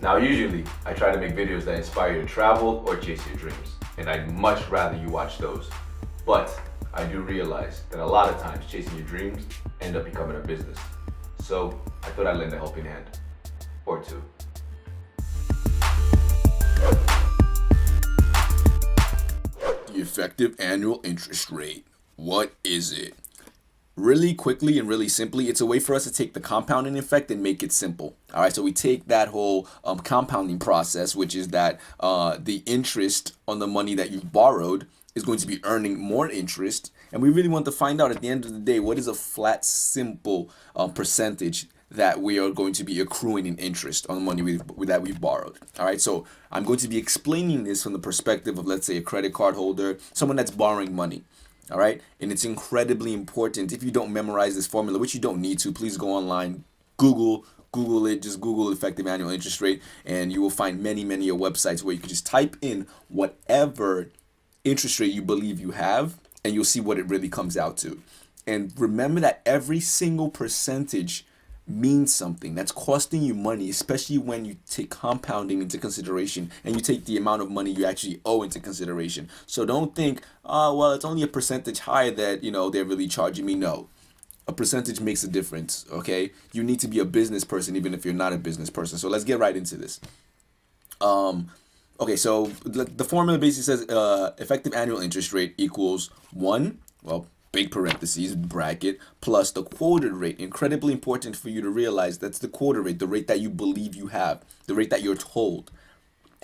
Now, usually, I try to make videos that inspire you to travel or chase your dreams, and I'd much rather you watch those. But I do realize that a lot of times chasing your dreams end up becoming a business. So I thought I'd lend a helping hand, or two. The effective annual interest rate. What is it? Really quickly and really simply, it's a way for us to take the compounding effect and make it simple. All right, so we take that whole compounding process, which is that the interest on the money that you've borrowed is going to be earning more interest. And we really want to find out at the end of the day, what is a flat, simple percentage that we are going to be accruing in interest on the money that we've borrowed. All right, so I'm going to be explaining this from the perspective of, let's say, a credit card holder, someone that's borrowing money. All right, and it's incredibly important. If you don't memorize this formula, which you don't need to, please go online, Google it, just Google effective annual interest rate, and you will find many websites where you can just type in whatever interest rate you believe you have, and you'll see what it really comes out to. And remember that every single percentage means something. That's costing you money, especially when you take compounding into consideration and you take the amount of money you actually owe into consideration. So don't think, oh, well, it's only a percentage higher that, they're really charging me. No, a percentage makes a difference. Okay, you need to be a business person even if you're not a business person. So let's get right into this. Okay, so the formula basically says effective annual interest rate equals big parentheses, bracket, plus the quoted rate. Incredibly important for you to realize that's the quoted rate, the rate that you believe you have, the rate that you're told.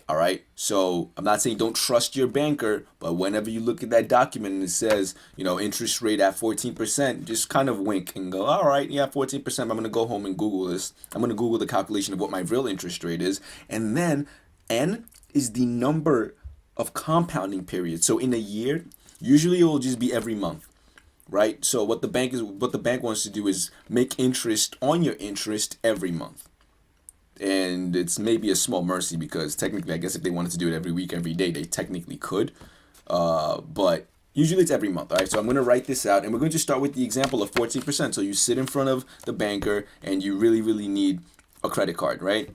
All right, so I'm not saying don't trust your banker, but whenever you look at that document and it says, interest rate at 14%, just kind of wink and go, all right, yeah, 14%. I'm going to go home and Google this. I'm going to Google the calculation of what my real interest rate is. And then N is the number of compounding periods. So in a year, usually it will just be every month. Right, so what the bank wants to do is make interest on your interest every month, and it's maybe a small mercy because technically, I guess if they wanted to do it every week, every day, they technically could, but usually it's every month. All right, so I'm going to write this out, and we're going to start with the example of 14%. So you sit in front of the banker, and you really need a credit card, right?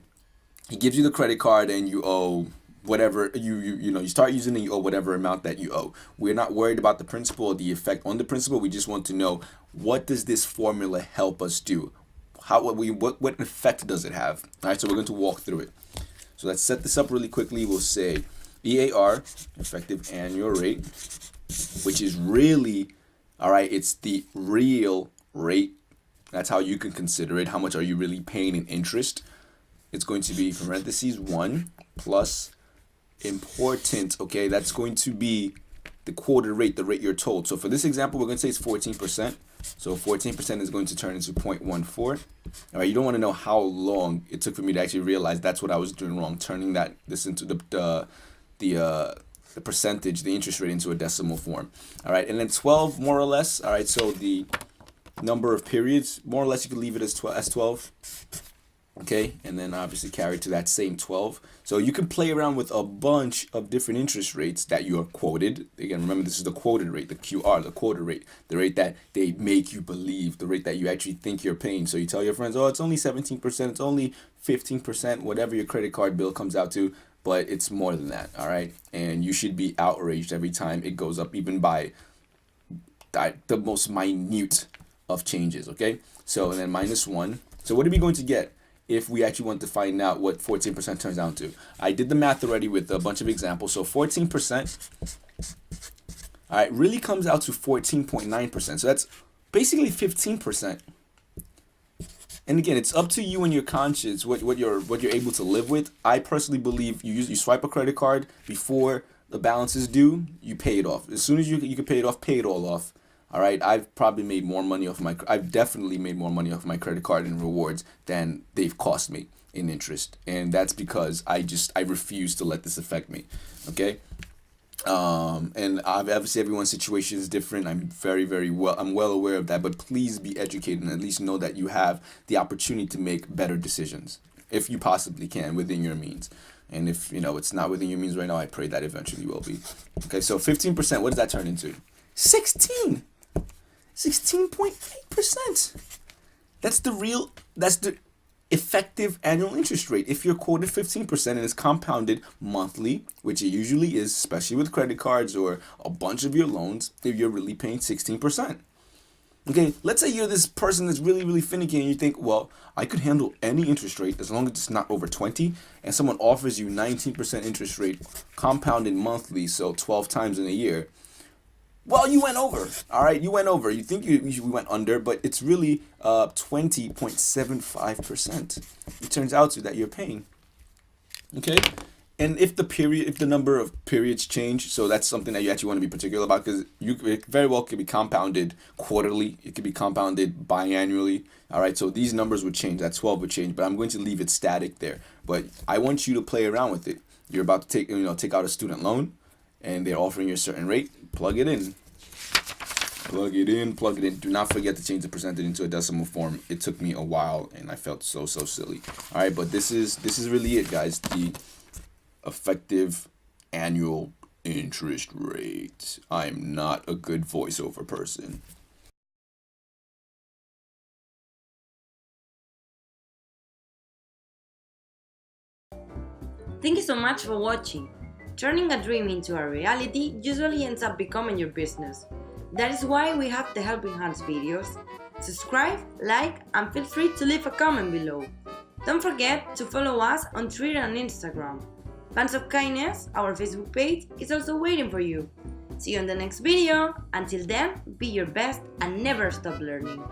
He gives you the credit card, and you owe whatever you start using it, you owe whatever amount that you owe. We're not worried about the principal or the effect on the principal. We just want to know, what does this formula help us do? What effect does it have? All right, so we're going to walk through it. So let's set this up really quickly. We'll say EAR, effective annual rate, which is really, all right, it's the real rate. That's how you can consider it. How much are you really paying in interest? It's going to be parentheses 1 plus important, okay, that's going to be the quoted rate, the rate you're told. So for this example, we're going to say it's 14%. So 14% is going to turn into 0.14. All right, you don't want to know how long it took for me to actually realize that's what I was doing wrong, turning this into the percentage, the interest rate, into a decimal form. All right, and then 12 more or less. All right, so the number of periods, more or less, you could leave it as 12. Okay, and then obviously carry to that same 12. So you can play around with a bunch of different interest rates that you are quoted. Again, remember, this is the quoted rate, the QR, the quoted rate, the rate that they make you believe, the rate that you actually think you're paying. So you tell your friends, oh, it's only 17%, it's only 15%, whatever your credit card bill comes out to, but it's more than that, all right? And you should be outraged every time it goes up, even by the most minute of changes, okay? So, and then minus 1. So what are we going to get if we actually want to find out what 14% turns out to? I did the math already with a bunch of examples. So 14%, all right, really comes out to 14.9%. So that's basically 15%. And again, it's up to you and your conscience what you're able to live with. I personally believe you swipe a credit card before the balance is due, you pay it off. As soon as you can pay it off, pay it all off. All right, I've definitely made more money off my credit card in rewards than they've cost me in interest, and that's because I refuse to let this affect me. Okay, and obviously everyone's situation is different. I'm well aware of that, but please be educated and at least know that you have the opportunity to make better decisions if you possibly can within your means. And if it's not within your means right now, I pray that eventually will be. Okay, so 15%, what does that turn into? 16.8%. That's the effective annual interest rate. If you're quoted 15% and it's compounded monthly, which it usually is, especially with credit cards or a bunch of your loans, if you're really paying 16%. Okay, let's say you're this person that's really, really finicky and you think, well, I could handle any interest rate as long as it's not over 20, and someone offers you 19% interest rate compounded monthly, so 12 times in a year. Well, you went over. All right, you went over. You think you went under, but it's really 20.75%. It turns out to that you're paying. Okay, and if the number of periods change, so that's something that you actually want to be particular about, because it very well could be compounded quarterly. It could be compounded biannually. All right, so these numbers would change. That 12 would change, but I'm going to leave it static there. But I want you to play around with it. You're about to take out a student loan, and they're offering you a certain rate. Plug it in. Plug it in. Do not forget to change the percentage into a decimal form. It took me a while, and I felt so silly. All right, but this is really it, guys. The effective annual interest rate. I am not a good voiceover person. Thank you so much for watching. Turning a dream into a reality usually ends up becoming your business. That is why we have the Helping Hands videos. Subscribe, like, and feel free to leave a comment below. Don't forget to follow us on Twitter and Instagram. Fans of Kindness, our Facebook page, is also waiting for you. See you in the next video. Until then, be your best and never stop learning.